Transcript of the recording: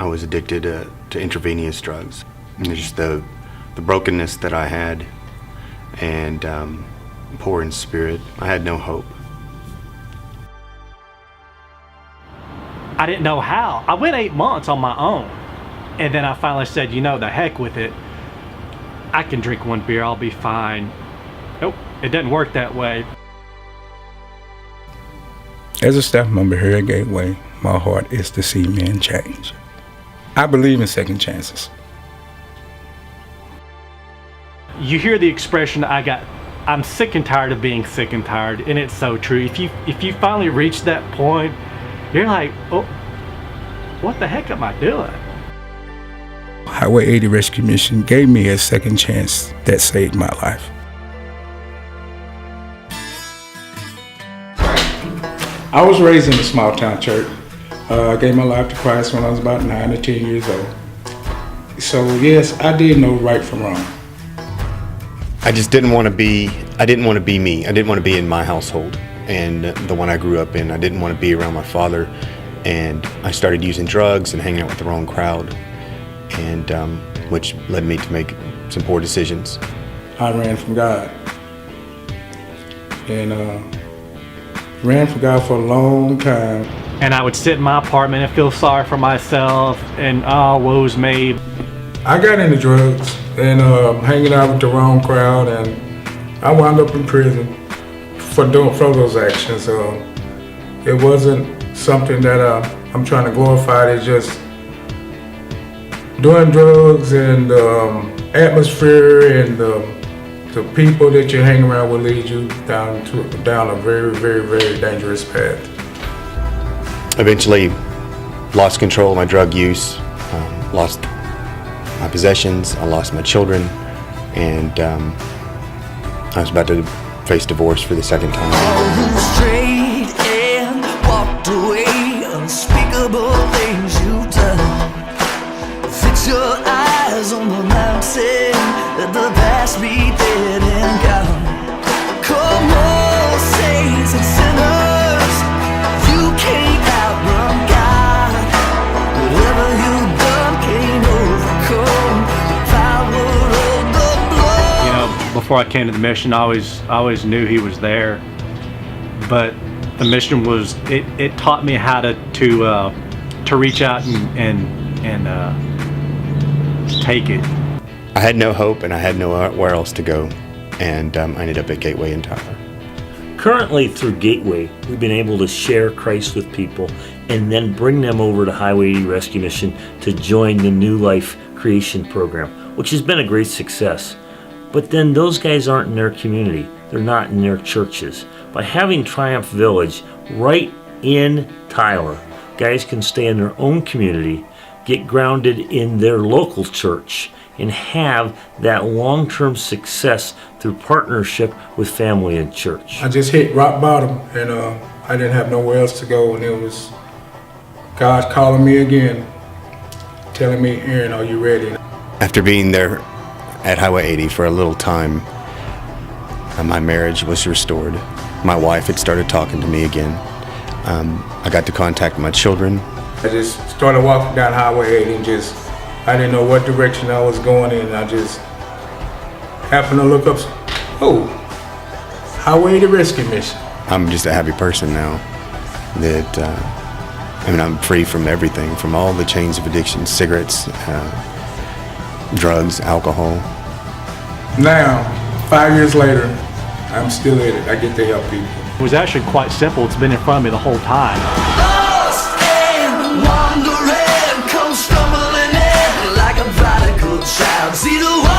I was addicted to intravenous drugs. And just the brokenness that I had, and poor in spirit. I had no hope. I didn't know how. I went 8 months on my own, and then I finally said, you know, the heck with it. I can drink 1 beer, I'll be fine. Nope, it doesn't work that way. As a staff member here at Gateway, my heart is to see men change. I believe in second chances. You hear the expression, I'm sick and tired of being sick and tired, and it's so true. If you finally reach that point, you're like, oh, what the heck am I doing? Hiway 80 Rescue Mission gave me a second chance that saved my life. I was raised in a small town church. I gave my life to Christ when I was about 9 or 10 years old. So yes, I did know right from wrong. I just didn't want to be me. I didn't want to be in my household and the one I grew up in. I didn't want to be around my father, and I started using drugs and hanging out with the wrong crowd, and which led me to make some poor decisions. I ran from God, and ran from God for a long time. And I would sit in my apartment and feel sorry for myself, and oh, woe's me. I got into drugs and hanging out with the wrong crowd, and I wound up in prison for those actions. It wasn't something that I'm trying to glorify. It's just doing drugs, and atmosphere and the people that you hang around will lead you down a very, very, very dangerous path. Eventually lost control of my drug use, lost my possessions, I lost my children, and I was about to face divorce for the second time. Straight and walked away, unspeakable things you've done. Fix your eyes on the mountain, let the past be dead and gone. Come on, saints and sinners, you can't outrun God. Whatever you've done can't overcome the power of the blood. You know, before I came to the mission, I always knew he was there, but the mission was, it taught me how to reach out and take it. I had no hope, and I had nowhere else to go, and I ended up at Gateway in Tyler. Currently, through Gateway, we've been able to share Christ with people and then bring them over to Hiway 80 Rescue Mission to join the New Life Creation Program, which has been a great success. But then those guys aren't in their community. They're not in their churches. By having Triumph Village right in Tyler, guys can stay in their own community, get grounded in their local church, and have that long-term success through partnership with family and church. I just hit rock bottom, and I didn't have nowhere else to go, and it was God calling me again, telling me, Aaron, are you ready? After being there at Hiway 80 for a little time, my marriage was restored. My wife had started talking to me again. I got to contact my children. I just started walking down Hiway 80 and I didn't know what direction I was going in. I just happened to look up, oh, Hiway 80 Rescue Mission. I'm just a happy person now that, I'm free from everything, from all the chains of addiction, cigarettes, drugs, alcohol. Now, 5 years later, I'm still at it. I get to help people. It was actually quite simple. It's been in front of me the whole time. Lost and wandering, come stumbling in like a prodigal child. See the